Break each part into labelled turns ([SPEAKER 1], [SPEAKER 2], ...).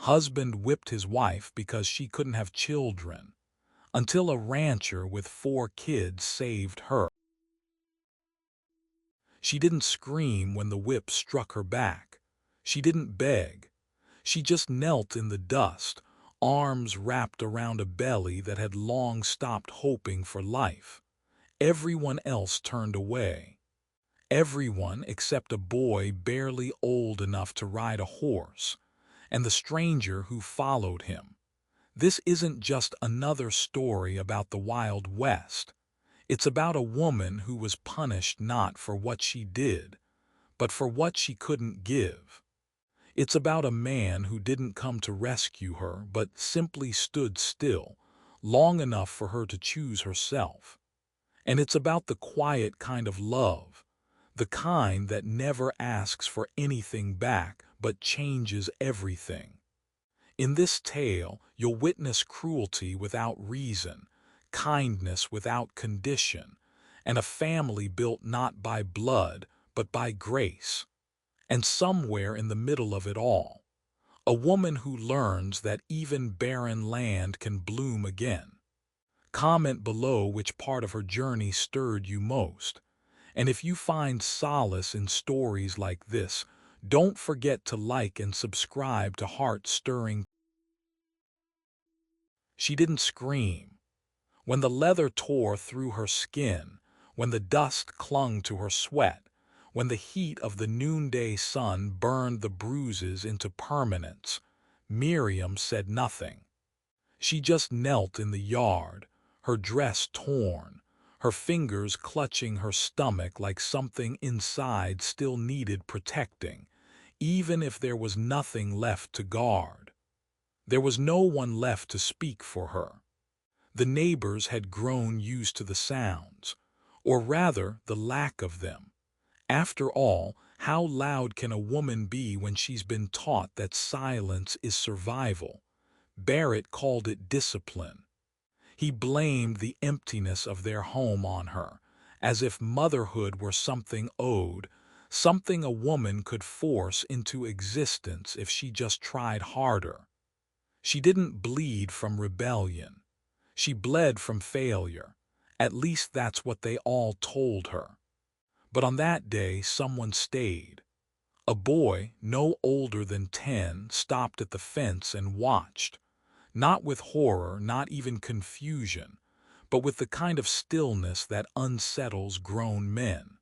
[SPEAKER 1] Husband whipped his wife because she couldn't have children, until a rancher with 4 kids saved her. She didn't scream when the whip struck her back. She didn't beg. She just knelt in the dust, arms wrapped around a belly that had long stopped hoping for life. Everyone else turned away. Everyone except a boy barely old enough to ride a horse, and the stranger who followed him. This isn't just another story about the Wild West. It's about a woman who was punished not for what she did, but for what she couldn't give. It's about a man who didn't come to rescue her, but simply stood still, long enough for her to choose herself. And it's about the quiet kind of love, the kind that never asks for anything back but changes everything. In this tale, you'll witness cruelty without reason, kindness without condition, and a family built not by blood, but by grace. And somewhere in the middle of it all, a woman who learns that even barren land can bloom again. Comment below which part of her journey stirred you most. And if you find solace in stories like this, don't forget to like and subscribe to Heart-Stirring. She didn't scream. When the leather tore through her skin, when the dust clung to her sweat, when the heat of the noonday sun burned the bruises into permanence, Miriam said nothing. She just knelt in the yard, her dress torn, her fingers clutching her stomach like something inside still needed protecting, even if there was nothing left to guard. There was no one left to speak for her. The neighbors had grown used to the sounds, or rather the lack of them. After all, how loud can a woman be when she's been taught that silence is survival? Barrett called it discipline. He blamed the emptiness of their home on her, as if motherhood were something owed, something a woman could force into existence if she just tried harder. She didn't bleed from rebellion. She bled from failure. At least that's what they all told her. But on that day, someone stayed. A boy, no older than 10, stopped at the fence and watched. Not with horror, not even confusion, but with the kind of stillness that unsettles grown men.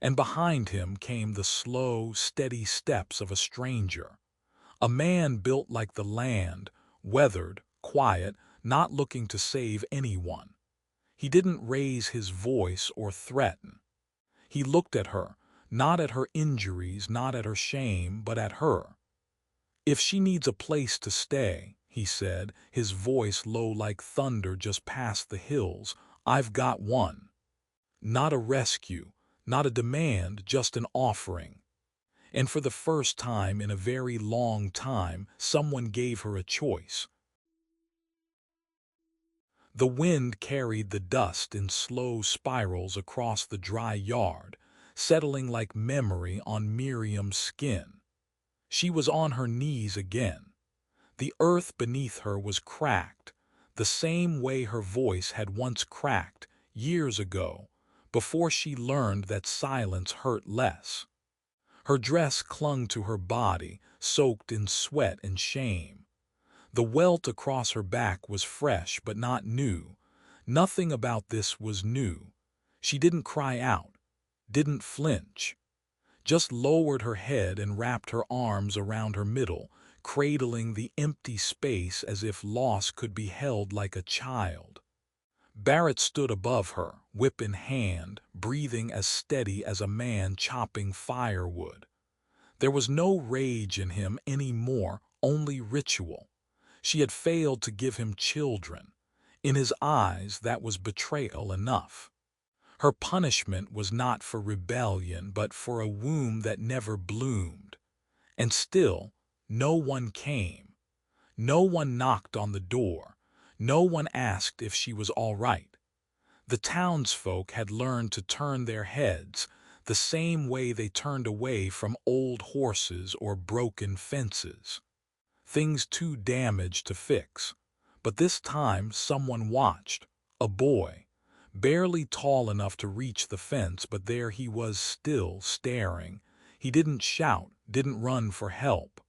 [SPEAKER 1] And behind him came the slow, steady steps of a stranger. A man built like the land, weathered, quiet, not looking to save anyone. He didn't raise his voice or threaten. He looked at her, not at her injuries, not at her shame, but at her. "If she needs a place to stay," he said, his voice low like thunder just past the hills, "I've got one." Not a rescue, not a demand, just an offering. And for the first time in a very long time, someone gave her a choice. The wind carried the dust in slow spirals across the dry yard, settling like memory on Miriam's skin. She was on her knees again. The earth beneath her was cracked, the same way her voice had once cracked years ago, before she learned that silence hurt less. Her dress clung to her body, soaked in sweat and shame. The welt across her back was fresh but not new. Nothing about this was new. She didn't cry out, didn't flinch, just lowered her head and wrapped her arms around her middle, cradling the empty space as if loss could be held like a child. Barrett stood above her, whip in hand, breathing as steady as a man chopping firewood. There was no rage in him any more, only ritual. She had failed to give him children. In his eyes, that was betrayal enough. Her punishment was not for rebellion, but for a womb that never bloomed. And still, no one came. No one knocked on the door. No one asked if she was all right. The townsfolk had learned to turn their heads the same way they turned away from old horses or broken fences. things too damaged to fix. But this time someone watched, a boy, barely tall enough to reach the fence, but there he was still staring. He didn't shout, didn't run for help.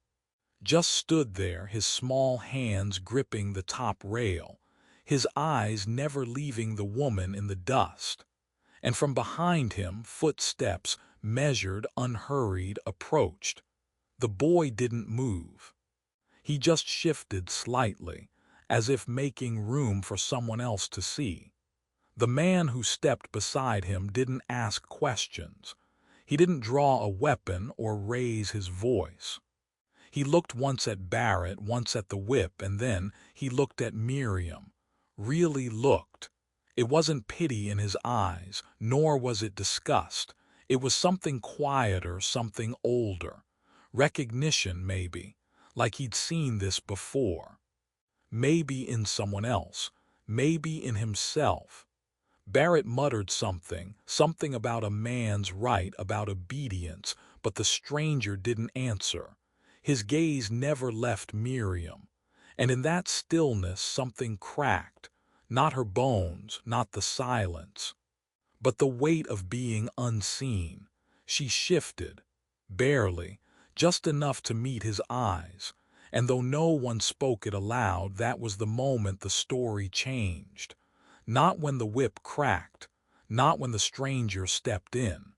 [SPEAKER 1] Just stood there, his small hands gripping the top rail, his eyes never leaving the woman in the dust. And from behind him, footsteps, measured, unhurried, approached. The boy didn't move. He just shifted slightly, as if making room for someone else to see. The man who stepped beside him didn't ask questions. He didn't draw a weapon or raise his voice. He looked once at Barrett, once at the whip, and then he looked at Miriam. Really looked. It wasn't pity in his eyes, nor was it disgust. It was something quieter, something older. Recognition, maybe, like he'd seen this before. Maybe in someone else, maybe in himself. Barrett muttered something about a man's right, about obedience, but the stranger didn't answer. His gaze never left Miriam, and in that stillness something cracked, not her bones, not the silence, but the weight of being unseen. She shifted, barely, just enough to meet his eyes, and though no one spoke it aloud, that was the moment the story changed. Not when the whip cracked, not when the stranger stepped in.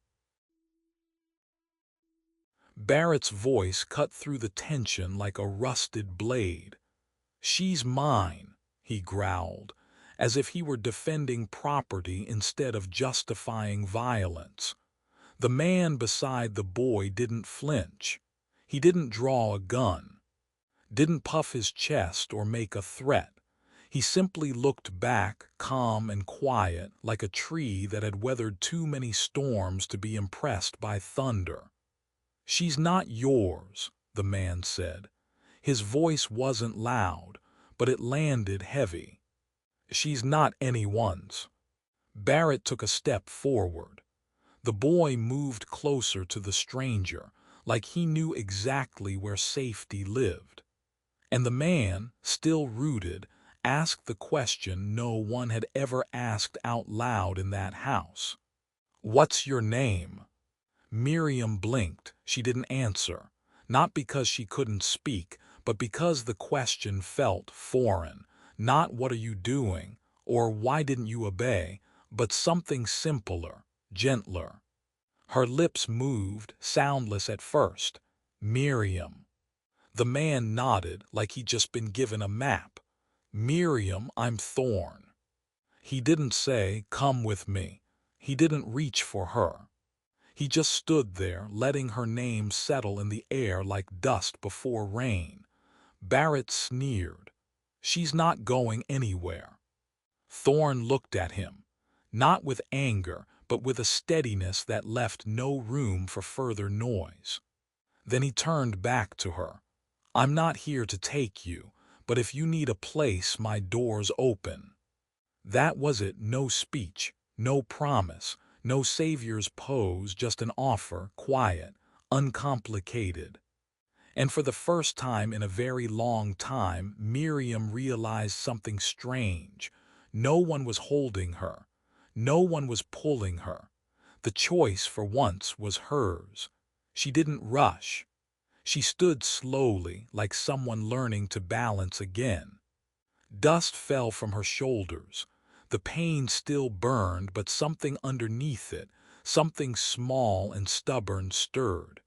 [SPEAKER 1] Barrett's voice cut through the tension like a rusted blade. "She's mine," he growled, as if he were defending property instead of justifying violence. The man beside the boy didn't flinch. He didn't draw a gun, didn't puff his chest or make a threat. He simply looked back, calm and quiet, like a tree that had weathered too many storms to be impressed by thunder. "She's not yours," the man said. His voice wasn't loud, but it landed heavy. "She's not anyone's." Barrett took a step forward. The boy moved closer to the stranger, like he knew exactly where safety lived. And the man, still rooted, asked the question no one had ever asked out loud in that house. "What's your name?" Miriam blinked. She didn't answer, not because she couldn't speak, but because the question felt foreign. Not "what are you doing?" or "why didn't you obey?" but something simpler, gentler. Her lips moved, soundless at first. "Miriam." The man nodded like he'd just been given a map. "Miriam, I'm Thorn." He didn't say, "Come with me." He didn't reach for her. He just stood there, letting her name settle in the air like dust before rain. Barrett sneered. "She's not going anywhere." Thorn looked at him, not with anger, but with a steadiness that left no room for further noise. Then he turned back to her. "I'm not here to take you, but if you need a place, my door's open." That was it, no speech, no promise, no savior's pose, just an offer, quiet, uncomplicated. And for the first time in a very long time, Miriam realized something strange. No one was holding her. No one was pulling her. The choice, for once, was hers. She didn't rush. She stood slowly, like someone learning to balance again. Dust fell from her shoulders. The pain still burned, but something underneath it, something small and stubborn, stirred.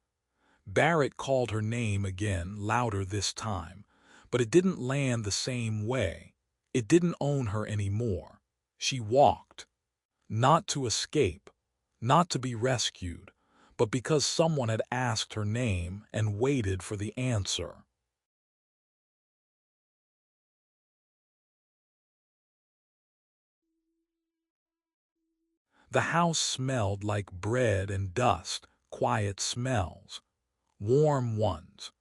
[SPEAKER 1] Barrett called her name again, louder this time, but it didn't land the same way. It didn't own her anymore. She walked, not to escape, not to be rescued, but because someone had asked her name and waited for the answer. The house smelled like bread and dust, quiet smells, warm ones.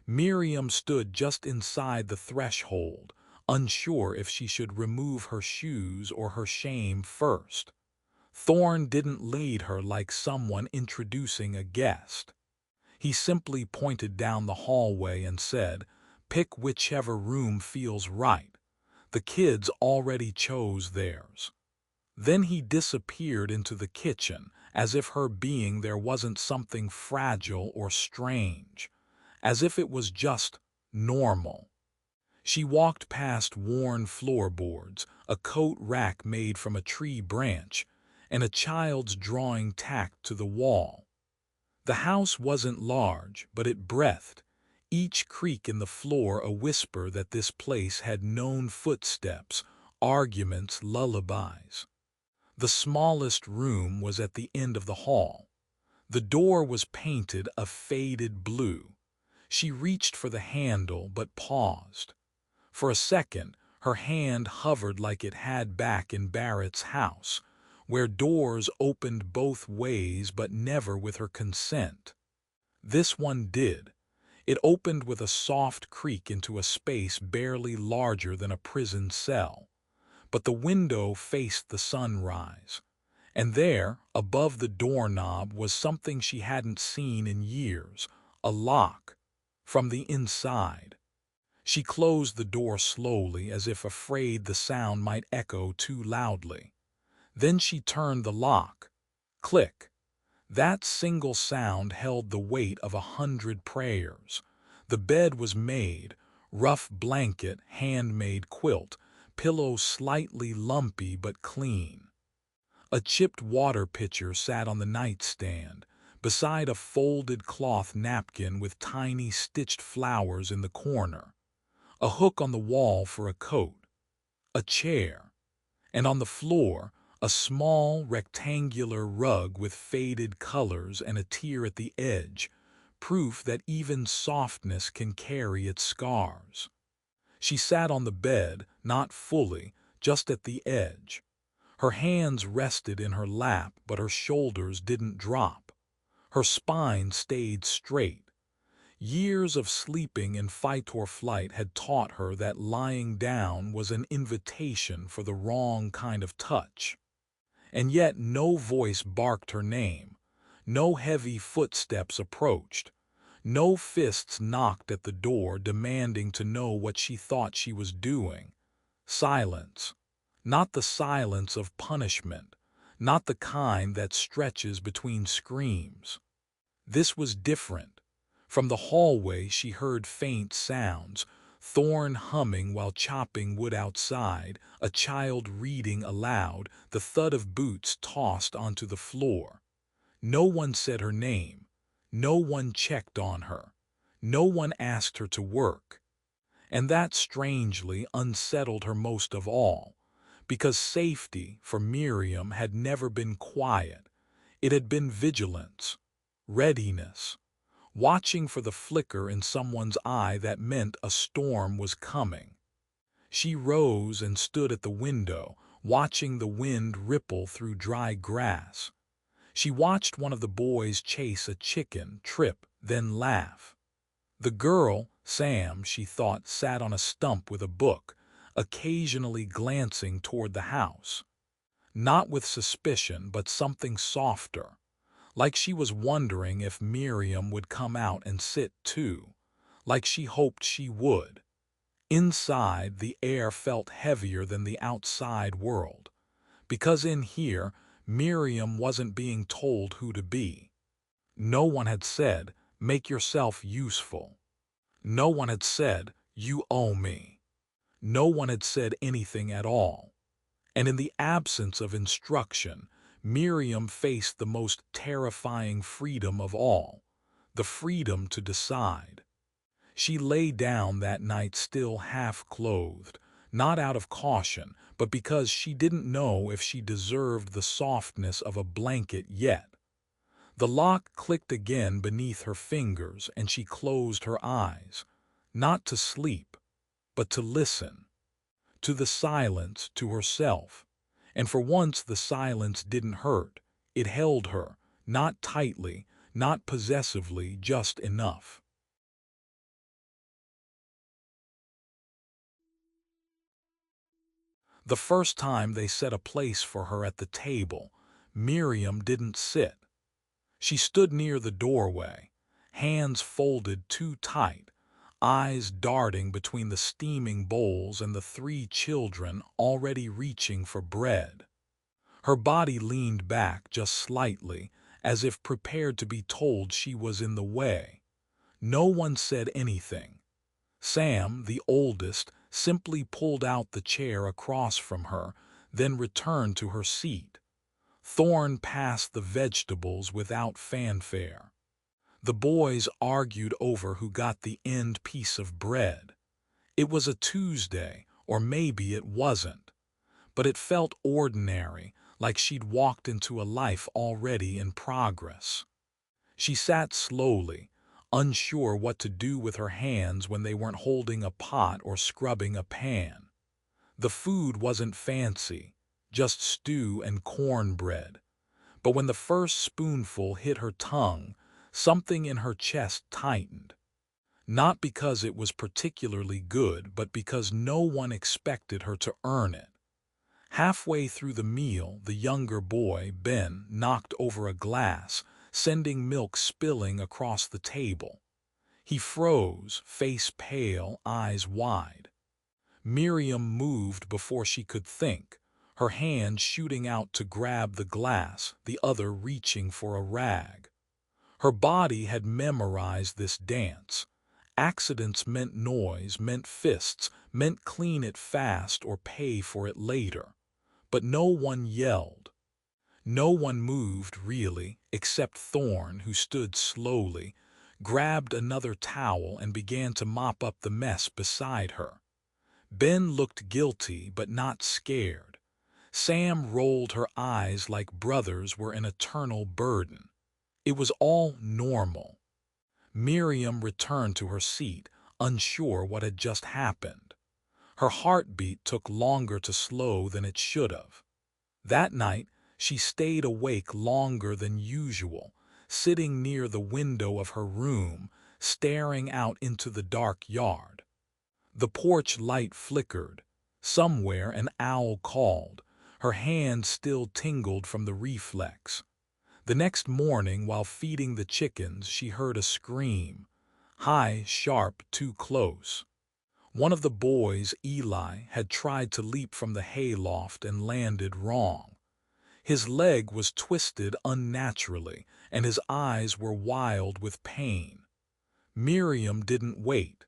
[SPEAKER 1] Miriam stood just inside the threshold, unsure if she should remove her shoes or her shame first. Thorn didn't lead her like someone introducing a guest. He simply pointed down the hallway and said, Pick whichever room feels right. The kids already chose theirs. Then he disappeared into the kitchen, as if her being there wasn't something fragile or strange, as if it was just normal. She walked past worn floorboards, a coat rack made from a tree branch, and a child's drawing tacked to the wall. The house wasn't large, but it breathed, each creak in the floor a whisper that this place had known footsteps, arguments, lullabies. The smallest room was at the end of the hall. The door was painted a faded blue. She reached for the handle but paused. For a second, her hand hovered like it had back in Barrett's house, where doors opened both ways but never with her consent. This one did. It opened with a soft creak into a space barely larger than a prison cell. But the window faced the sunrise. And there, above the doorknob, was something she hadn't seen in years, a lock, from the inside. She closed the door slowly, as if afraid the sound might echo too loudly. Then she turned the lock. Click. That single sound held the weight of 100 prayers. The bed was made, rough blanket, handmade quilt, pillow slightly lumpy but clean. A chipped water pitcher sat on the nightstand, beside a folded cloth napkin with tiny stitched flowers in the corner. A hook on the wall for a coat. A chair. And on the floor, a small rectangular rug with faded colors and a tear at the edge, proof that even softness can carry its scars. She sat on the bed, not fully, just at the edge. Her hands rested in her lap, but her shoulders didn't drop. Her spine stayed straight. Years of sleeping in fight or flight had taught her that lying down was an invitation for the wrong kind of touch. And yet no voice barked her name. No heavy footsteps approached. No fists knocked at the door demanding to know what she thought she was doing. Silence. Not the silence of punishment. Not the kind that stretches between screams. This was different. From the hallway she heard faint sounds, Thorn humming while chopping wood outside, a child reading aloud, the thud of boots tossed onto the floor. No one said her name. No one checked on her. No one asked her to work. And that strangely unsettled her most of all, because safety for Miriam had never been quiet. It had been vigilance, readiness, watching for the flicker in someone's eye that meant a storm was coming. She rose and stood at the window, watching the wind ripple through dry grass. She watched one of the boys chase a chicken, trip, then laugh. The girl, Sam, she thought, sat on a stump with a book, occasionally glancing toward the house. Not with suspicion, but something softer. Like she was wondering if Miriam would come out and sit too, like she hoped she would. Inside, the air felt heavier than the outside world, because in here, Miriam wasn't being told who to be. No one had said, "Make yourself useful." No one had said, "You owe me." No one had said anything at all. And in the absence of instruction, Miriam faced the most terrifying freedom of all, the freedom to decide. She lay down that night still half-clothed, not out of caution, but because she didn't know if she deserved the softness of a blanket yet. The lock clicked again beneath her fingers, and she closed her eyes, not to sleep, but to listen, to the silence, to herself. And for once the silence didn't hurt. It held her, not tightly, not possessively, just enough. The first time they set a place for her at the table, Miriam didn't sit. She stood near the doorway, hands folded too tight, eyes darting between the steaming bowls and the three children already reaching for bread. Her body leaned back just slightly, as if prepared to be told she was in the way. No one said anything. Sam, the oldest, simply pulled out the chair across from her, then returned to her seat. Thorne passed the vegetables without fanfare. The boys argued over who got the end piece of bread. It was a Tuesday, or maybe it wasn't, but it felt ordinary, like she'd walked into a life already in progress. She sat slowly, unsure what to do with her hands when they weren't holding a pot or scrubbing a pan. The food wasn't fancy, just stew and cornbread. But when the first spoonful hit her tongue, something in her chest tightened. Not because it was particularly good, but because no one expected her to earn it. Halfway through the meal, the younger boy, Ben, knocked over a glass, sending milk spilling across the table. He froze, face pale, eyes wide. Miriam moved before she could think, her hand shooting out to grab the glass, the other reaching for a rag. Her body had memorized this dance. Accidents meant noise, meant fists, meant clean it fast or pay for it later. But no one yelled. No one moved, really, except Thorne, who stood slowly, grabbed another towel and began to mop up the mess beside her. Ben looked guilty but not scared. Sam rolled her eyes like brothers were an eternal burden. It was all normal. Miriam returned to her seat, unsure what had just happened. Her heartbeat took longer to slow than it should have. That night, she stayed awake longer than usual, sitting near the window of her room, staring out into the dark yard. The porch light flickered. Somewhere an owl called. Her hand still tingled from the reflex. The next morning, while feeding the chickens, she heard a scream. High, sharp, too close. One of the boys, Eli, had tried to leap from the hayloft and landed wrong. His leg was twisted unnaturally, and his eyes were wild with pain. Miriam didn't wait.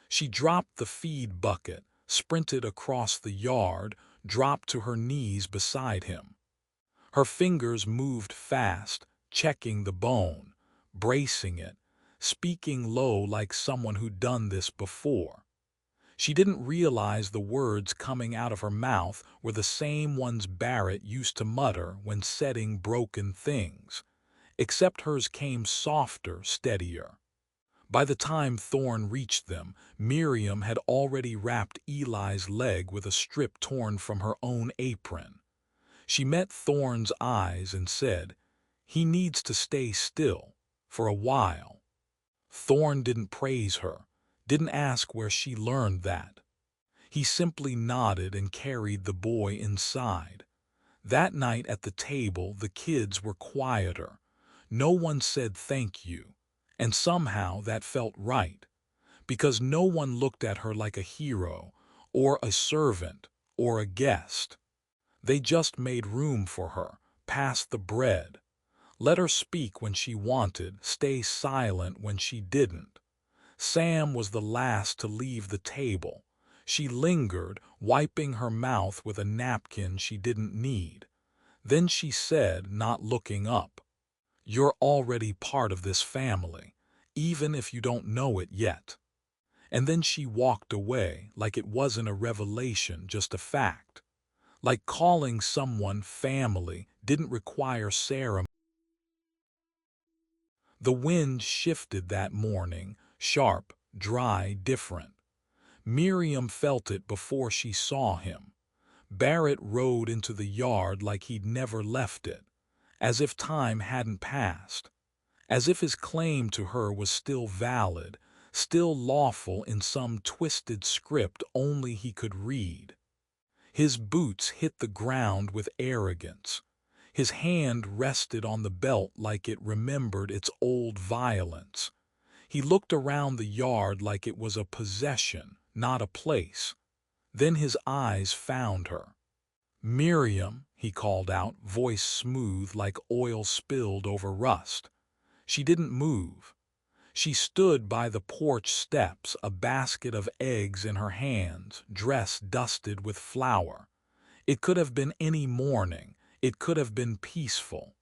[SPEAKER 1] She dropped the feed bucket, sprinted across the yard, dropped to her knees beside him. Her fingers moved fast, checking the bone, bracing it, speaking low like someone who'd done this before. She didn't realize the words coming out of her mouth were the same ones Barrett used to mutter when setting broken things, except hers came softer, steadier. By the time Thorne reached them, Miriam had already wrapped Eli's leg with a strip torn from her own apron. She met Thorne's eyes and said, "He needs to stay still, for a while." Thorne didn't praise her, didn't ask where she learned that. He simply nodded and carried the boy inside. That night at the table, the kids were quieter. No one said thank you, and somehow that felt right, because no one looked at her like a hero, or a servant, or a guest. They just made room for her, passed the bread, let her speak when she wanted, stay silent when she didn't. Sam was the last to leave the table. She lingered, wiping her mouth with a napkin she didn't need. Then she said, not looking up, "You're already part of this family, even if you don't know it yet." And then she walked away like it wasn't a revelation, just a fact. Like calling someone family didn't require ceremony. The wind shifted that morning, sharp, dry, different. Miriam felt it before she saw him. Barrett rode into the yard like he'd never left it, as if time hadn't passed, as if his claim to her was still valid, still lawful in some twisted script only he could read. His boots hit the ground with arrogance. His hand rested on the belt like it remembered its old violence. He looked around the yard like it was a possession, not a place. Then his eyes found her. "Miriam," he called out, voice smooth like oil spilled over rust. She didn't move. She stood by the porch steps, a basket of eggs in her hands, dress dusted with flour. It could have been any morning. It could have been peaceful.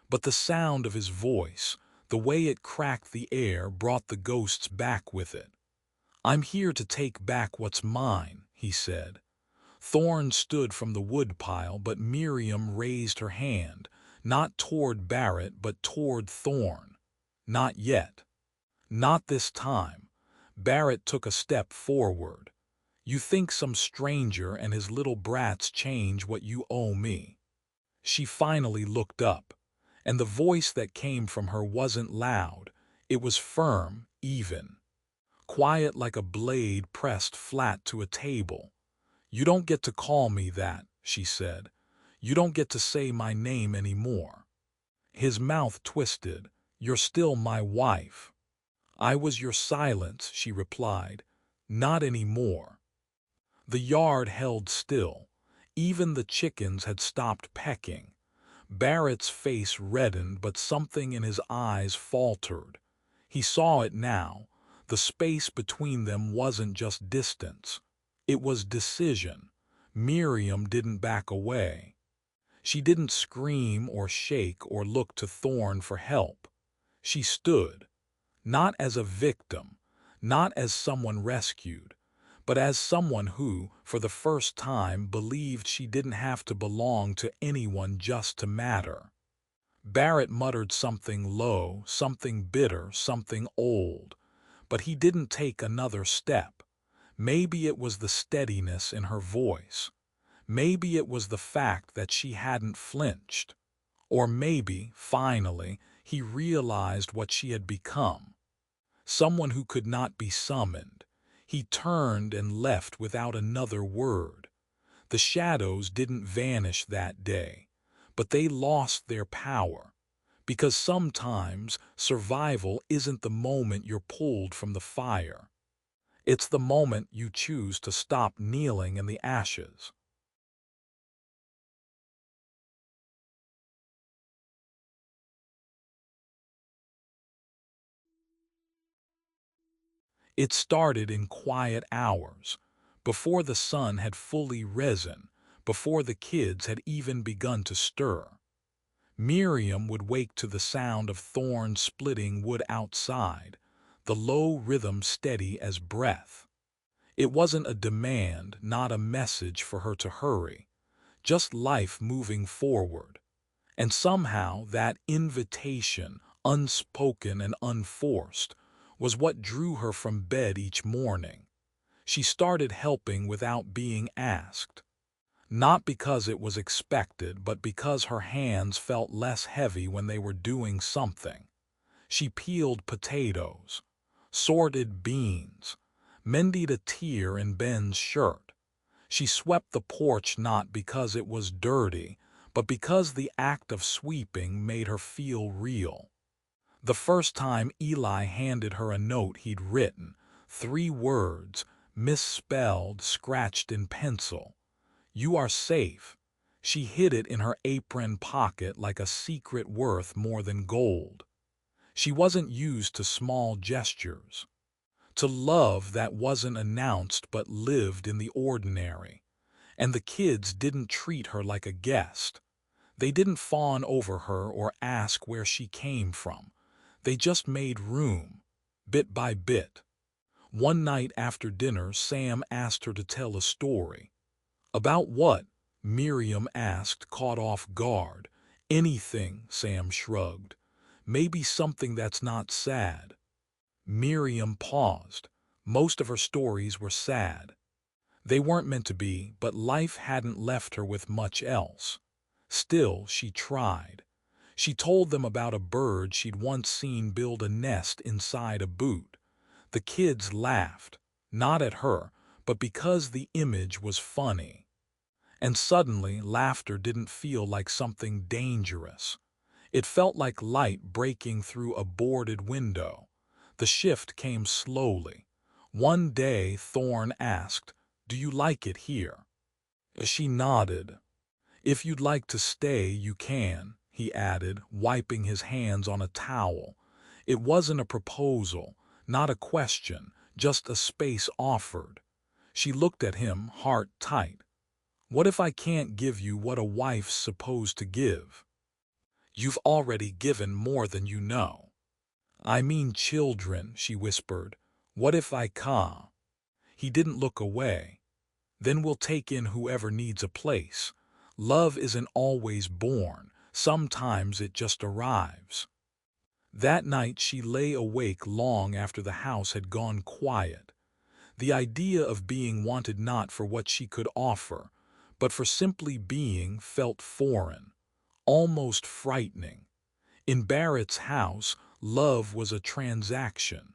[SPEAKER 1] But the sound of his voice, the way it cracked the air, brought the ghosts back with it. "I'm here to take back what's mine," he said. Thorn stood from the woodpile, but Miriam raised her hand, not toward Barrett, but toward Thorn. "Not yet." "Not this time." Barrett took a step forward. "You think some stranger and his little brats change what you owe me." She finally looked up, and the voice that came from her wasn't loud. It was firm, even. Quiet like a blade pressed flat to a table. "You don't get to call me that," she said. "You don't get to say my name anymore." His mouth twisted. "You're still my wife." "I was your silence," she replied. "Not anymore." The yard held still. Even the chickens had stopped pecking. Barrett's face reddened, but something in his eyes faltered. He saw it now. The space between them wasn't just distance. It was decision. Miriam didn't back away. She didn't scream or shake or look to Thorn for help. She stood, not as a victim, not as someone rescued, but as someone who, for the first time, believed she didn't have to belong to anyone just to matter. Barrett muttered something low, something bitter, something old, but he didn't take another step. Maybe it was the steadiness in her voice. Maybe it was the fact that she hadn't flinched. Or maybe, finally, he realized what she had become. Someone who could not be summoned. He turned and left without another word. The shadows didn't vanish that day, but they lost their power. Because sometimes survival isn't the moment you're pulled from the fire. It's the moment you choose to stop kneeling in the ashes. It started in quiet hours, before the sun had fully risen, before the kids had even begun to stir. Miriam would wake to the sound of thorn splitting wood outside, the low rhythm steady as breath. It wasn't a demand, not a message for her to hurry, just life moving forward. And somehow that invitation, unspoken and unforced, was what drew her from bed each morning. She started helping without being asked. Not because it was expected, but because her hands felt less heavy when they were doing something. She peeled potatoes, sorted beans, mended a tear in Ben's shirt. She swept the porch not because it was dirty, but because the act of sweeping made her feel real. The first time Eli handed her a note he'd written, 3 words, misspelled, scratched in pencil. "You are safe." She hid it in her apron pocket like a secret worth more than gold. She wasn't used to small gestures, to love that wasn't announced but lived in the ordinary. And the kids didn't treat her like a guest. They didn't fawn over her or ask where she came from. They just made room, bit by bit. One night after dinner, Sam asked her to tell a story. "About what?" Miriam asked, caught off guard. "Anything," Sam shrugged. "Maybe something that's not sad." Miriam paused. Most of her stories were sad. They weren't meant to be, but life hadn't left her with much else. Still, she tried. She told them about a bird she'd once seen build a nest inside a boot. The kids laughed, not at her, but because the image was funny. And suddenly, laughter didn't feel like something dangerous. It felt like light breaking through a boarded window. The shift came slowly. One day Thorne asked, "Do you like it here?" She nodded. "If you'd like to stay, you can," he added, wiping his hands on a towel. It wasn't a proposal, not a question, just a space offered. She looked at him, heart tight. "What if I can't give you what a wife's supposed to give?" "You've already given more than you know." "I mean children," she whispered. "What if I can't?" He didn't look away. "Then we'll take in whoever needs a place. Love isn't always born. Sometimes it just arrives." That night she lay awake long after the house had gone quiet. The idea of being wanted not for what she could offer, but for simply being, felt foreign, almost frightening. In Barrett's house, love was a transaction.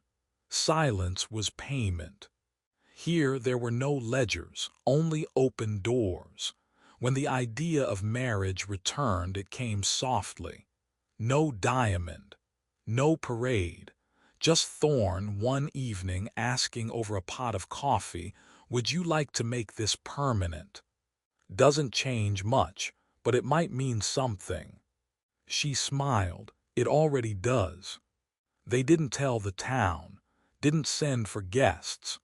[SPEAKER 1] Silence was payment. Here there were no ledgers, only open doors. When the idea of marriage returned, it came softly. No diamond, no parade, just Thorne one evening asking over a pot of coffee, "Would you like to make this permanent?" Doesn't change much, but it might mean something. She smiled. "It already does." They didn't tell the town, didn't send for guests.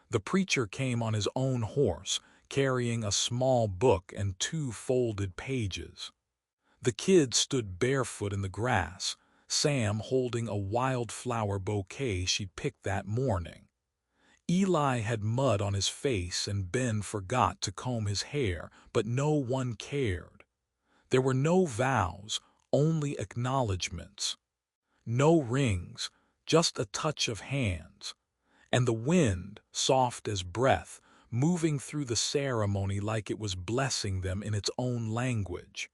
[SPEAKER 1] The preacher came on his own horse, carrying a small book and 2 folded pages. The kids stood barefoot in the grass, Sam holding a wildflower bouquet she'd picked that morning. Eli had mud on his face and Ben forgot to comb his hair, but no one cared. There were no vows, only acknowledgments. No rings, just a touch of hands. And the wind, soft as breath, moving through the ceremony like it was blessing them in its own language.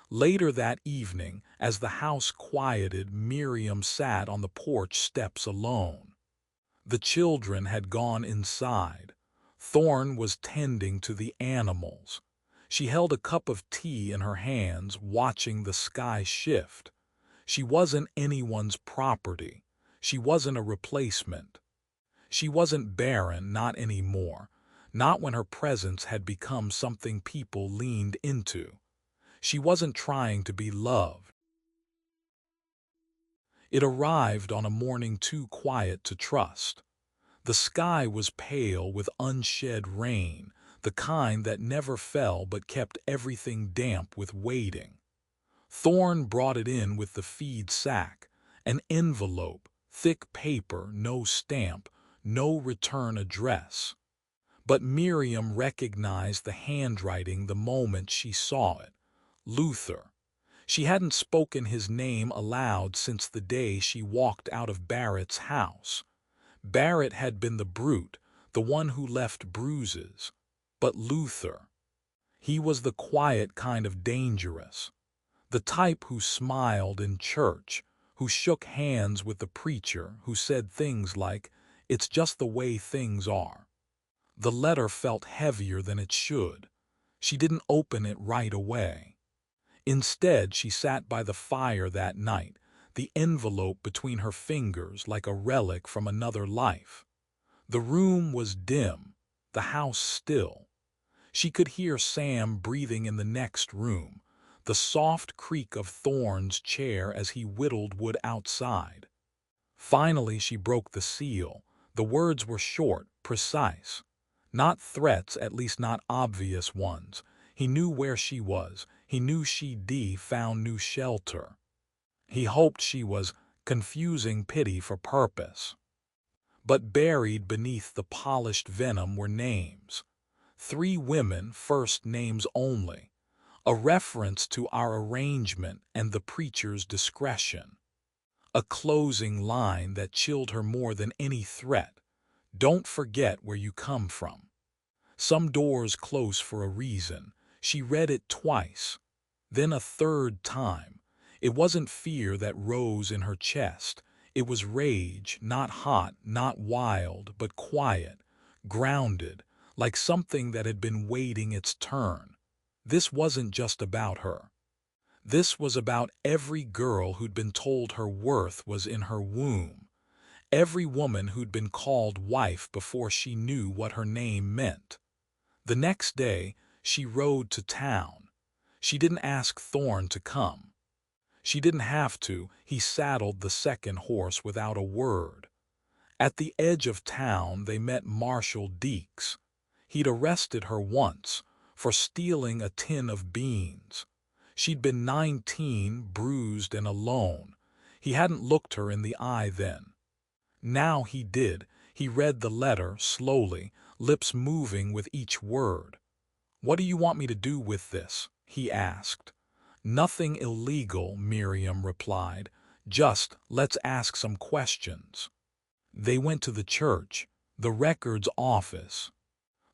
[SPEAKER 1] Later that evening, as the house quieted, Miriam sat on the porch steps alone. The children had gone inside. Thorne was tending to the animals. She held a cup of tea in her hands, watching the sky shift. She wasn't anyone's property. She wasn't a replacement. She wasn't barren, not anymore. Not when her presence had become something people leaned into. She wasn't trying to be loved. It arrived on a morning too quiet to trust. The sky was pale with unshed rain, the kind that never fell but kept everything damp with waiting. Thorne brought it in with the feed sack, an envelope, thick paper, no stamp, no return address. But Miriam recognized the handwriting the moment she saw it. Luther. She hadn't spoken his name aloud since the day she walked out of Barrett's house. Barrett had been the brute, the one who left bruises. But Luther. He was the quiet kind of dangerous. The type who smiled in church, who shook hands with the preacher, who said things like, "It's just the way things are." The letter felt heavier than it should. She didn't open it right away. Instead, she sat by the fire that night, the envelope between her fingers like a relic from another life. The room was dim, the house still. She could hear Sam breathing in the next room, the soft creak of Thorne's chair as he whittled wood outside. Finally, she broke the seal. The words were short, precise. Not threats, at least not obvious ones. He knew where she was. He knew she'd found new shelter. He hoped she was confusing pity for purpose. But buried beneath the polished venom were names. 3 women, first names only. A reference to our arrangement and the preacher's discretion. A closing line that chilled her more than any threat. "Don't forget where you come from." Some doors close for a reason. She read it twice. Then a third time. It wasn't fear that rose in her chest. It was rage, not hot, not wild, but quiet, grounded, like something that had been waiting its turn. This wasn't just about her. This was about every girl who'd been told her worth was in her womb. every woman who'd been called wife before she knew what her name meant. The next day, she rode to town. She didn't ask Thorn to come. She didn't have to. He saddled the second horse without a word. At the edge of town, they met Marshal Deeks. He'd arrested her once for stealing a tin of beans. She'd been 19, bruised and alone. He hadn't looked her in the eye then. Now he did. He read the letter slowly, lips moving with each word. "What do you want me to do with this?" he asked. "Nothing illegal," Miriam replied. "Just let's ask some questions." They went to the church, the records office,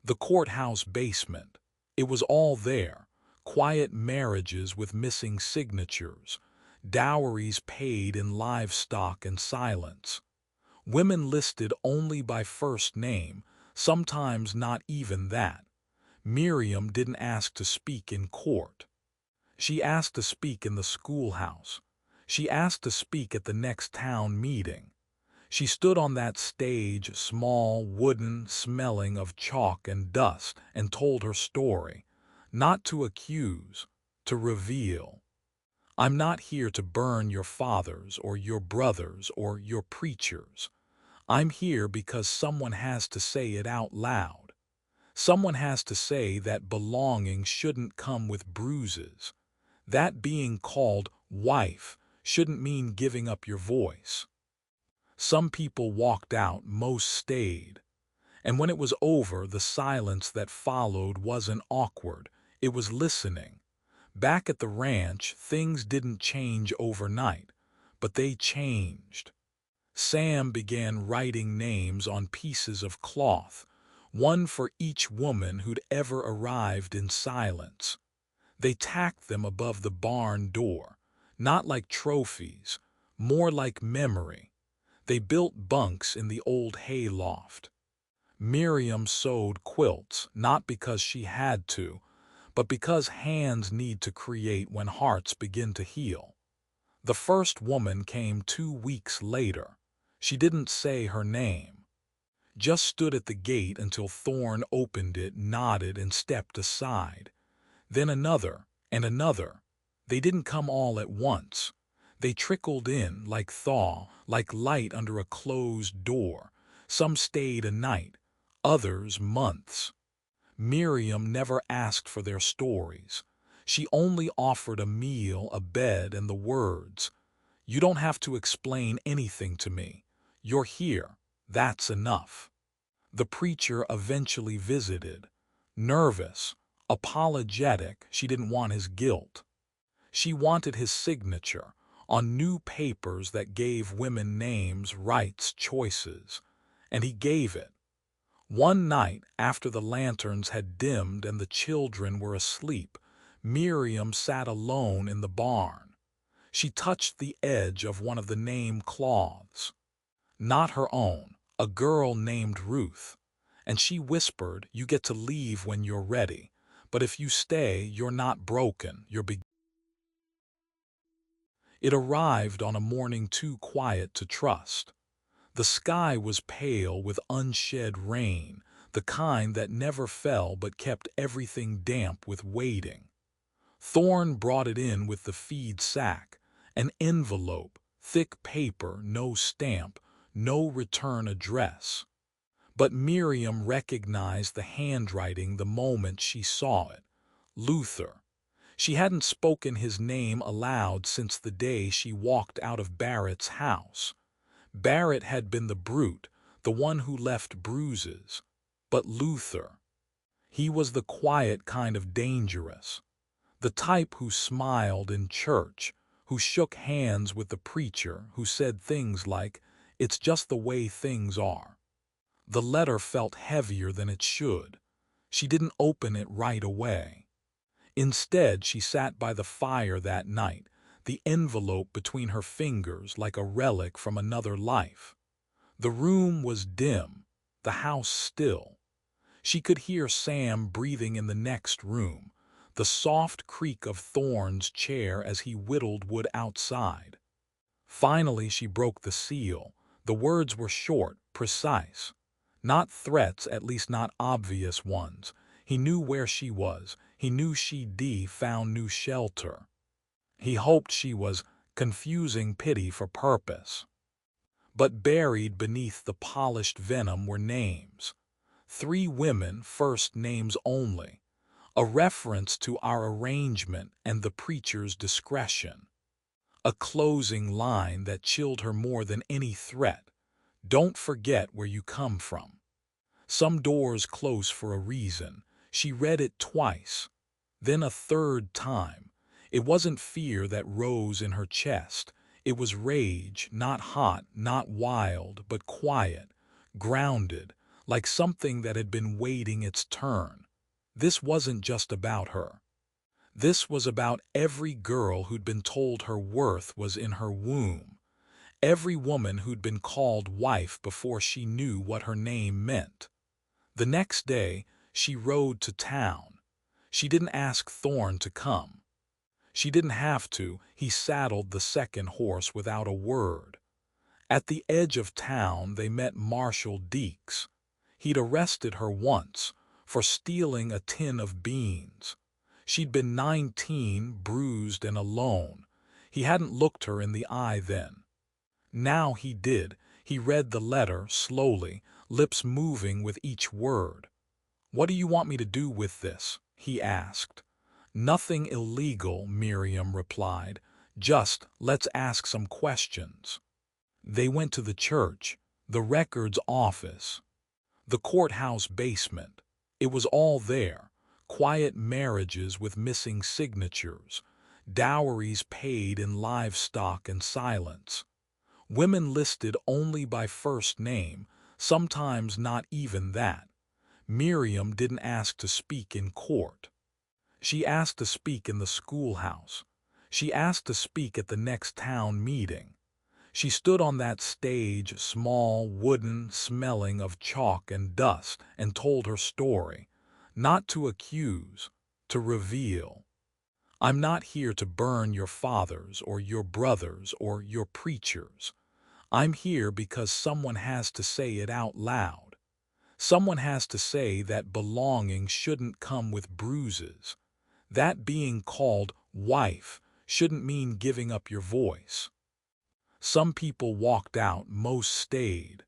[SPEAKER 1] the courthouse basement. It was all there. Quiet marriages with missing signatures, dowries paid in livestock and silence, women listed only by first name, sometimes not even that. Miriam didn't ask to speak in court. She asked to speak in the schoolhouse. She asked to speak at the next town meeting. She stood on that stage, small, wooden, smelling of chalk and dust, and told her story, not to accuse, to reveal. "I'm not here to burn your fathers or your brothers or your preachers. I'm here because someone has to say it out loud. Someone has to say that belonging shouldn't come with bruises. That being called wife shouldn't mean giving up your voice." Some people walked out, most stayed. And when it was over, the silence that followed wasn't awkward. It was listening. Back at the ranch, things didn't change overnight, but they changed. Sam began writing names on pieces of cloth, one for each woman who'd ever arrived in silence. They tacked them above the barn door, not like trophies, more like memory. They built bunks in the old hay loft. Miriam sewed quilts, not because she had to, but because hands need to create when hearts begin to heal. The first woman came 2 weeks later. She didn't say her name, just stood at the gate until Thorn opened it, nodded, and stepped aside. Then another, and another. They didn't come all at once. They trickled in, like thaw, like light under a closed door. Some stayed a night, others months. Miriam never asked for their stories. She only offered a meal, a bed, and the words, "You don't have to explain anything to me. You're here. That's enough." The preacher eventually visited. Nervous, apologetic, she didn't want his guilt. She wanted his signature on new papers that gave women names, rights, choices. And he gave it. One night, after the lanterns had dimmed and the children were asleep, Miriam sat alone in the barn. She touched the edge of one of the name cloths. Not her own, a girl named Ruth. And she whispered, "You get to leave when you're ready. But if you stay, you're not broken, you're beginning." It arrived on a morning too quiet to trust. The sky was pale with unshed rain, the kind that never fell but kept everything damp with waiting. Thorn brought it in with the feed sack, an envelope, thick paper, no stamp, no return address. But Miriam recognized the handwriting the moment she saw it. Luther. She hadn't spoken his name aloud since the day she walked out of Barrett's house. Barrett had been the brute, the one who left bruises. But Luther, he was the quiet kind of dangerous. The type who smiled in church, who shook hands with the preacher, who said things like, "It's just the way things are." The letter felt heavier than it should. She didn't open it right away. Instead, she sat by the fire that night, the envelope between her fingers like a relic from another life. The room was dim, the house still. She could hear Sam breathing in the next room, the soft creak of Thorn's chair as he whittled wood outside. Finally, she broke the seal, The words were short, precise. Not threats, at least not obvious ones. He knew where she was. He knew she'd found new shelter. He hoped she was confusing pity for purpose. But buried beneath the polished venom were names. 3 women, first names only. A reference to our arrangement and the preacher's discretion. A closing line that chilled her more than any threat. Don't forget where you come from. Some doors close for a reason. She read it twice, then a third time. It wasn't fear that rose in her chest. It was rage, not hot, not wild, but quiet, grounded, like something that had been waiting its turn. This wasn't just about her. This was about every girl who'd been told her worth was in her womb. Every woman who'd been called wife before she knew what her name meant. The next day, she rode to town. She didn't ask Thorne to come. She didn't have to. He saddled the second horse without a word. At the edge of town, they met Marshal Deeks. He'd arrested her once for stealing a tin of beans. She'd been 19, bruised and alone. He hadn't looked her in the eye then. Now he did. He read the letter slowly, lips moving with each word. "What do you want me to do with this?" he asked. "Nothing illegal," Miriam replied. "Just let's ask some questions." They went to the church, the records office, the courthouse basement. It was all there. Quiet marriages with missing signatures, dowries paid in livestock and silence. Women listed only by first name, sometimes not even that. Miriam didn't ask to speak in court. She asked to speak in the schoolhouse. She asked to speak at the next town meeting. She stood on that stage, small, wooden, smelling of chalk and dust, and told her story. Not to accuse, to reveal. "I'm not here to burn your fathers or your brothers or your preachers. I'm here because someone has to say it out loud. Someone has to say that belonging shouldn't come with bruises. That being called wife shouldn't mean giving up your voice." Some people walked out, most stayed.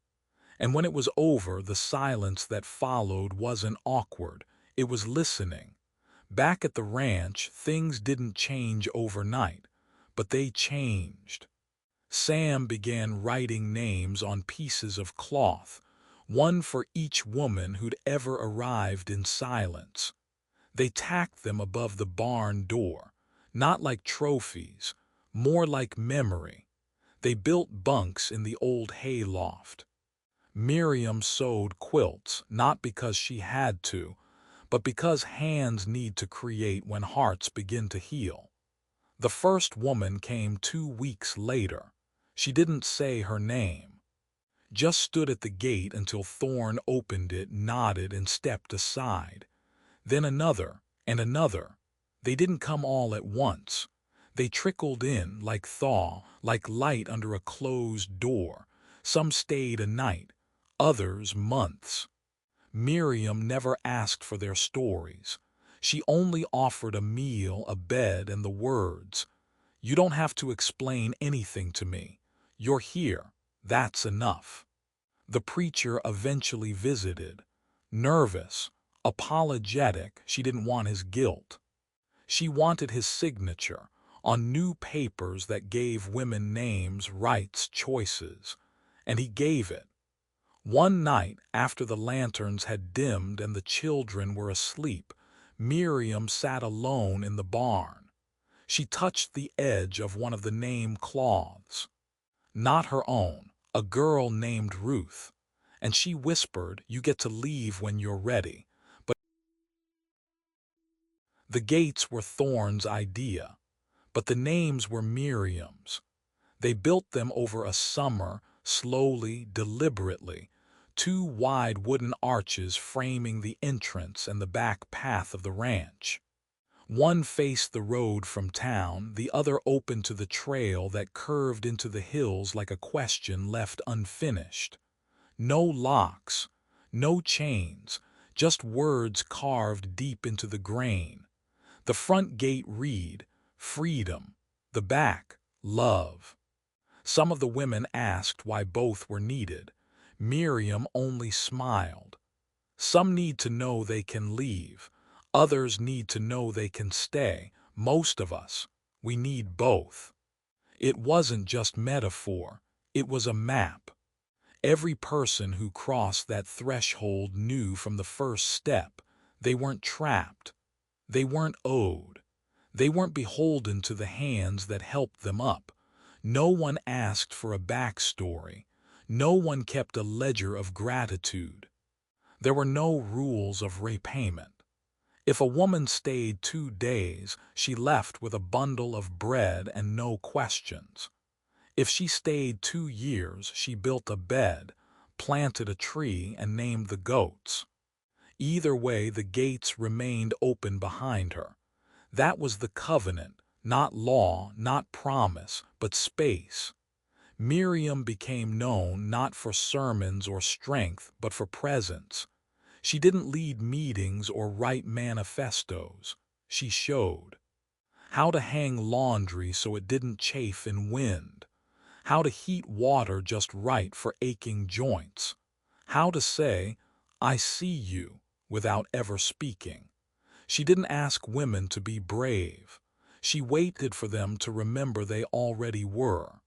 [SPEAKER 1] And when it was over, the silence that followed wasn't awkward. It was listening. Back at the ranch, things didn't change overnight, but they changed. Sam began writing names on pieces of cloth, one for each woman who'd ever arrived in silence. They tacked them above the barn door, not like trophies, more like memory. They built bunks in the old hayloft. Miriam sewed quilts, not because she had to, but because hands need to create when hearts begin to heal. The first woman came 2 weeks later. She didn't say her name. Just stood at the gate until Thorne opened it, nodded, and stepped aside. Then another, and another. They didn't come all at once. They trickled in, like thaw, like light under a closed door. Some stayed a night, others months. Miriam never asked for their stories. She only offered a meal, a bed, and the words, "You don't have to explain anything to me. You're here. That's enough." The preacher eventually visited. Nervous, apologetic, she didn't want his guilt. She wanted his signature on new papers that gave women names, rights, choices. And he gave it. One night, after the lanterns had dimmed and the children were asleep, Miriam sat alone in the barn. She touched the edge of one of the name cloths. Not her own, a girl named Ruth. And she whispered, "You get to leave when you're ready." But the gates were Thorne's idea, but the names were Miriam's. They built them over a summer, slowly, deliberately, 2 wide wooden arches framing the entrance and the back path of the ranch. One faced the road from town, the other open to the trail that curved into the hills like a question left unfinished. No locks, no chains, just words carved deep into the grain. The front gate read, "Freedom." The back, "Love." Some of the women asked why both were needed. Miriam only smiled. Some need to know they can leave. Others need to know they can stay. Most of us, we need both. It wasn't just metaphor. It was a map. Every person who crossed that threshold knew from the first step they weren't trapped. They weren't owed. They weren't beholden to the hands that helped them up. No one asked for a backstory. No one kept a ledger of gratitude. There were no rules of repayment. If a woman stayed 2 days, she left with a bundle of bread and no questions. If she stayed 2 years, she built a bed, planted a tree, and named the goats. Either way, the gates remained open behind her. That was the covenant, not law, not promise, but space. Miriam became known not for sermons or strength, but for presence. She didn't lead meetings or write manifestos. She showed how to hang laundry so it didn't chafe in wind, how to heat water just right for aching joints, how to say, "I see you," without ever speaking. She didn't ask women to be brave. She waited for them to remember they already were.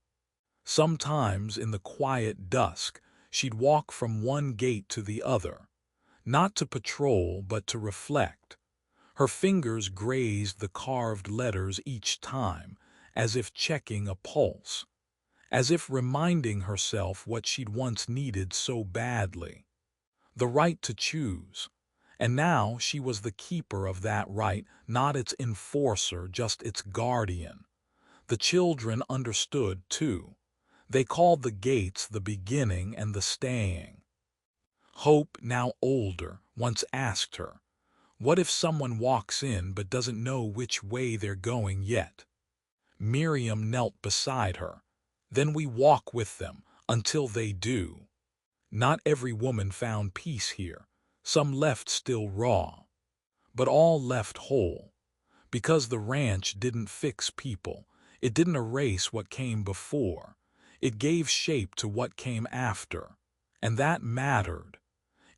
[SPEAKER 1] Sometimes in the quiet dusk, she'd walk from one gate to the other, not to patrol but to reflect. Her fingers grazed the carved letters each time, as if checking a pulse, as if reminding herself what she'd once needed so badly: the right to choose. And now she was the keeper of that right, not its enforcer, just its guardian. The children understood, too. They called the gates the beginning and the staying. Hope, now older, once asked her, "What if someone walks in but doesn't know which way they're going yet?" Miriam knelt beside her. "Then we walk with them, until they do." Not every woman found peace here. Some left still raw. But all left whole. Because the ranch didn't fix people. It didn't erase what came before. It gave shape to what came after. And that mattered.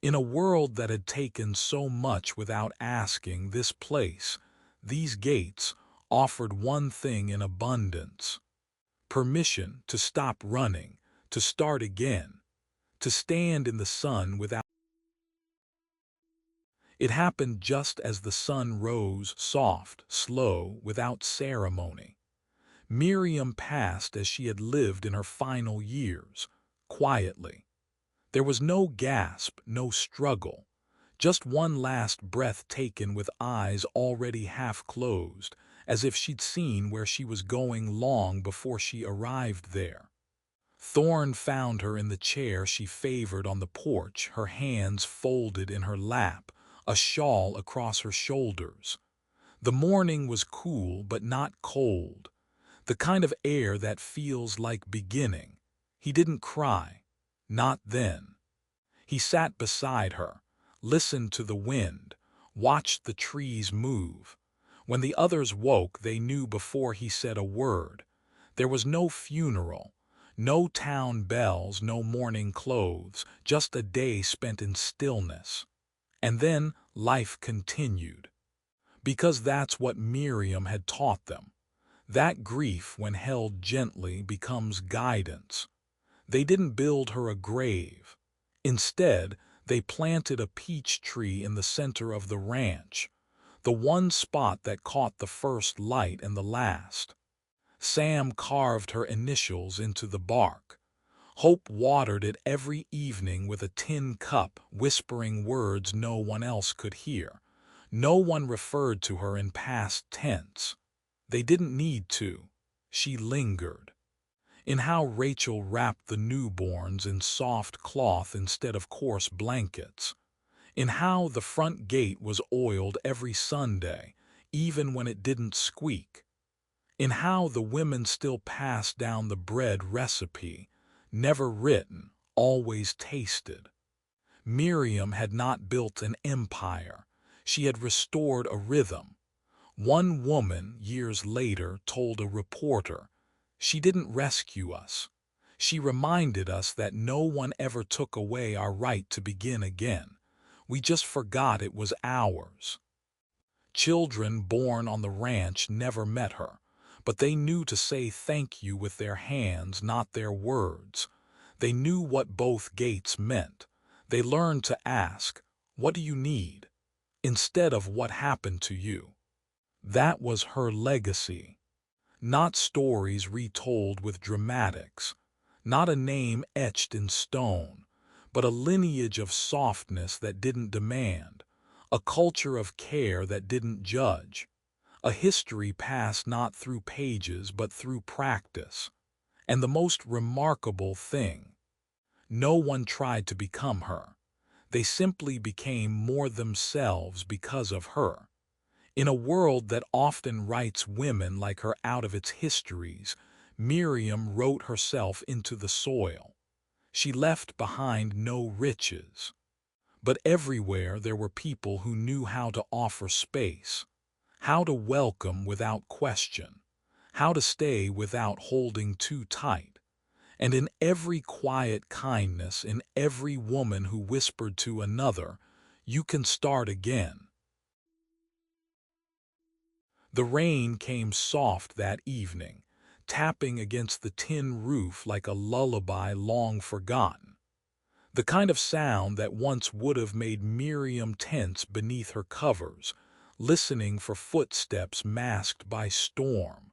[SPEAKER 1] In a world that had taken so much without asking, this place, these gates, offered one thing in abundance: permission to stop running, to start again, to stand in the sun without. It happened just as the sun rose, soft, slow, without ceremony. Miriam passed as she had lived in her final years, quietly. There was no gasp, no struggle, just one last breath taken with eyes already half closed, as if she'd seen where she was going long before she arrived there. Thorne found her in the chair she favored on the porch, her hands folded in her lap, a shawl across her shoulders. The morning was cool but not cold, the kind of air that feels like beginning. He didn't cry. Not then. He sat beside her, listened to the wind, watched the trees move. When the others woke, they knew before he said a word. There was no funeral, no town bells, no mourning clothes, just a day spent in stillness. And then life continued. Because that's what Miriam had taught them. That grief, when held gently, becomes guidance. They didn't build her a grave. Instead, they planted a peach tree in the center of the ranch, the one spot that caught the first light and the last. Sam carved her initials into the bark. Hope watered it every evening with a tin cup, whispering words no one else could hear. No one referred to her in past tense. They didn't need to. She lingered. In how Rachel wrapped the newborns in soft cloth instead of coarse blankets. In how the front gate was oiled every Sunday, even when it didn't squeak. In how the women still passed down the bread recipe, never written, always tasted. Miriam had not built an empire. She had restored a rhythm. One woman, years later, told a reporter, "She didn't rescue us. She reminded us that no one ever took away our right to begin again. We just forgot it was ours." Children born on the ranch never met her, but they knew to say thank you with their hands, not their words. They knew what both gates meant. They learned to ask, "What do you need?" instead of "What happened to you?" That was her legacy. Not stories retold with dramatics, not a name etched in stone, but a lineage of softness that didn't demand, a culture of care that didn't judge, a history passed not through pages but through practice. And the most remarkable thing, no one tried to become her. They simply became more themselves because of her. In a world that often writes women like her out of its histories, Miriam wrote herself into the soil. She left behind no riches. But everywhere there were people who knew how to offer space, how to welcome without question, how to stay without holding too tight. And in every quiet kindness, in every woman who whispered to another, "You can start again." The rain came soft that evening, tapping against the tin roof like a lullaby long forgotten. The kind of sound that once would have made Miriam tense beneath her covers, listening for footsteps masked by storm.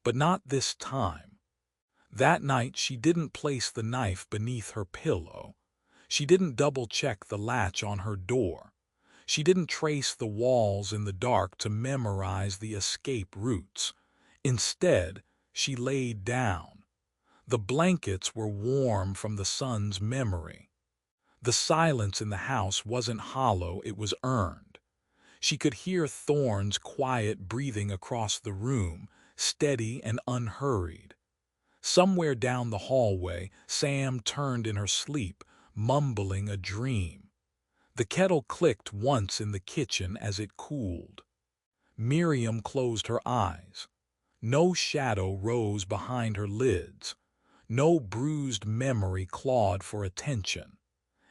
[SPEAKER 1] But not this time. That night she didn't place the knife beneath her pillow. She didn't double-check the latch on her door. She didn't trace the walls in the dark to memorize the escape routes. Instead, she laid down. The blankets were warm from the sun's memory. The silence in the house wasn't hollow, it was earned. She could hear Thorne's quiet breathing across the room, steady and unhurried. Somewhere down the hallway, Sam turned in her sleep, mumbling a dream. The kettle clicked once in the kitchen as it cooled. Miriam closed her eyes. No shadow rose behind her lids. No bruised memory clawed for attention.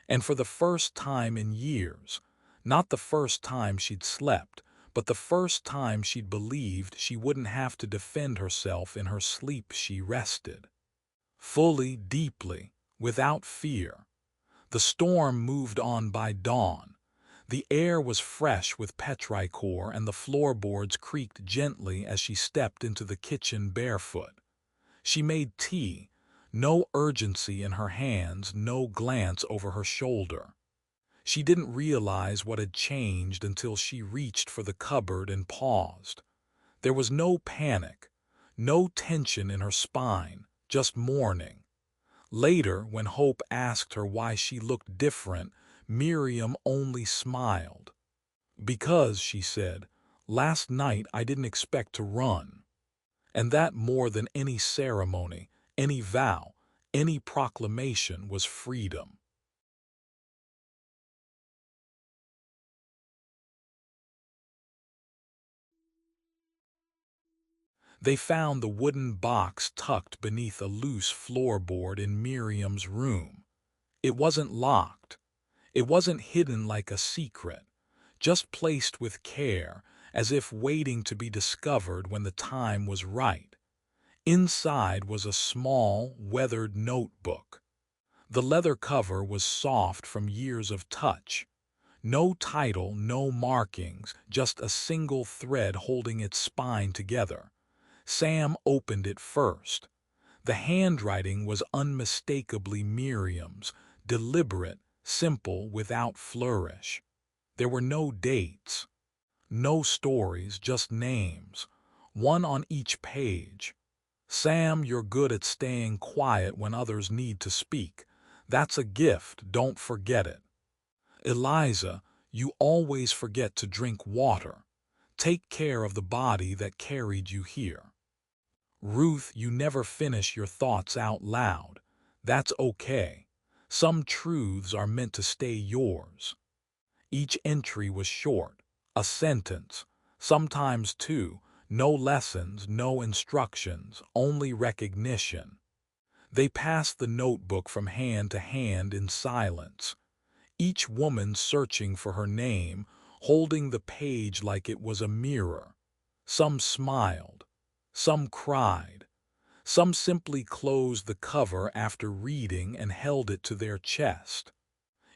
[SPEAKER 1] And for the first time in years, not the first time she'd slept, but the first time she'd believed she wouldn't have to defend herself in her sleep, she rested. Fully, deeply, without fear. The storm moved on by dawn. The air was fresh with petrichor and the floorboards creaked gently as she stepped into the kitchen barefoot. She made tea, no urgency in her hands, no glance over her shoulder. She didn't realize what had changed until she reached for the cupboard and paused. There was no panic, no tension in her spine, just mourning. Later, when Hope asked her why she looked different, Miriam only smiled. "Because," she said, "last night I didn't expect to run." And that more than any ceremony, any vow, any proclamation was freedom. They found the wooden box tucked beneath a loose floorboard in Miriam's room. It wasn't locked. It wasn't hidden like a secret, just placed with care, as if waiting to be discovered when the time was right. Inside was a small, weathered notebook. The leather cover was soft from years of touch. No title, no markings, just a single thread holding its spine together. Sam opened it first. The handwriting was unmistakably Miriam's, deliberate, simple, without flourish. There were no dates, no stories, just names, one on each page. "Sam, you're good at staying quiet when others need to speak. That's a gift, don't forget it. Eliza, you always forget to drink water. Take care of the body that carried you here. Ruth, you never finish your thoughts out loud. That's okay. Some truths are meant to stay yours. Each entry was short, a sentence, sometimes two, no lessons, no instructions, only recognition. They passed the notebook from hand to hand in silence, each woman searching for her name, holding the page like it was a mirror. Some smiled, some cried, some simply closed the cover after reading and held it to their chest.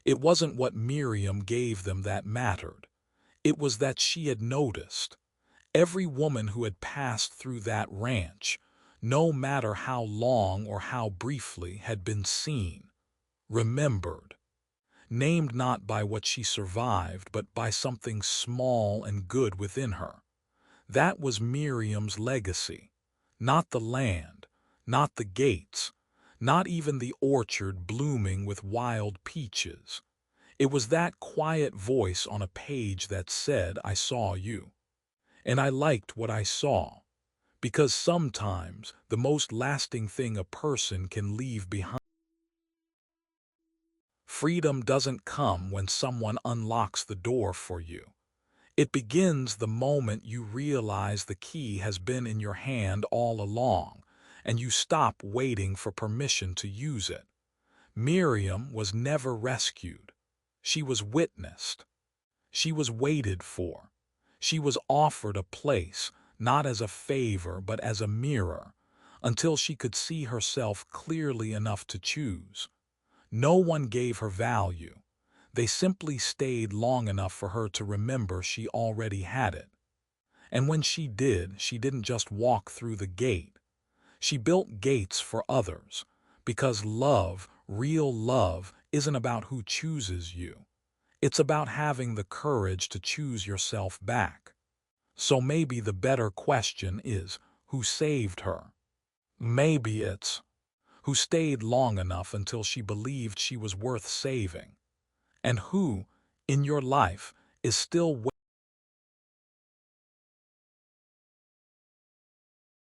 [SPEAKER 1] It wasn't what Miriam gave them that mattered. It was that she had noticed. Every woman who had passed through that ranch, no matter how long or how briefly, had been seen, remembered, named not by what she survived, but by something small and good within her. That was Miriam's legacy. Not the land, not the gates, not even the orchard blooming with wild peaches. It was that quiet voice on a page that said, "I saw you." And I liked what I saw, because sometimes the most lasting thing a person can leave behind. Freedom doesn't come when someone unlocks the door for you. It begins the moment you realize the key has been in your hand all along, and you stop waiting for permission to use it. Miriam was never rescued. She was witnessed. She was waited for. She was offered a place, not as a favor but as a mirror, until she could see herself clearly enough to choose. No one gave her value. They simply stayed long enough for her to remember she already had it. And when she did, she didn't just walk through the gate. She built gates for others, because love, real love, isn't about who chooses you. It's about having the courage to choose yourself back. So maybe the better question is, who saved her? Maybe it's, who stayed long enough until she believed she was worth saving? And who, in your life, is still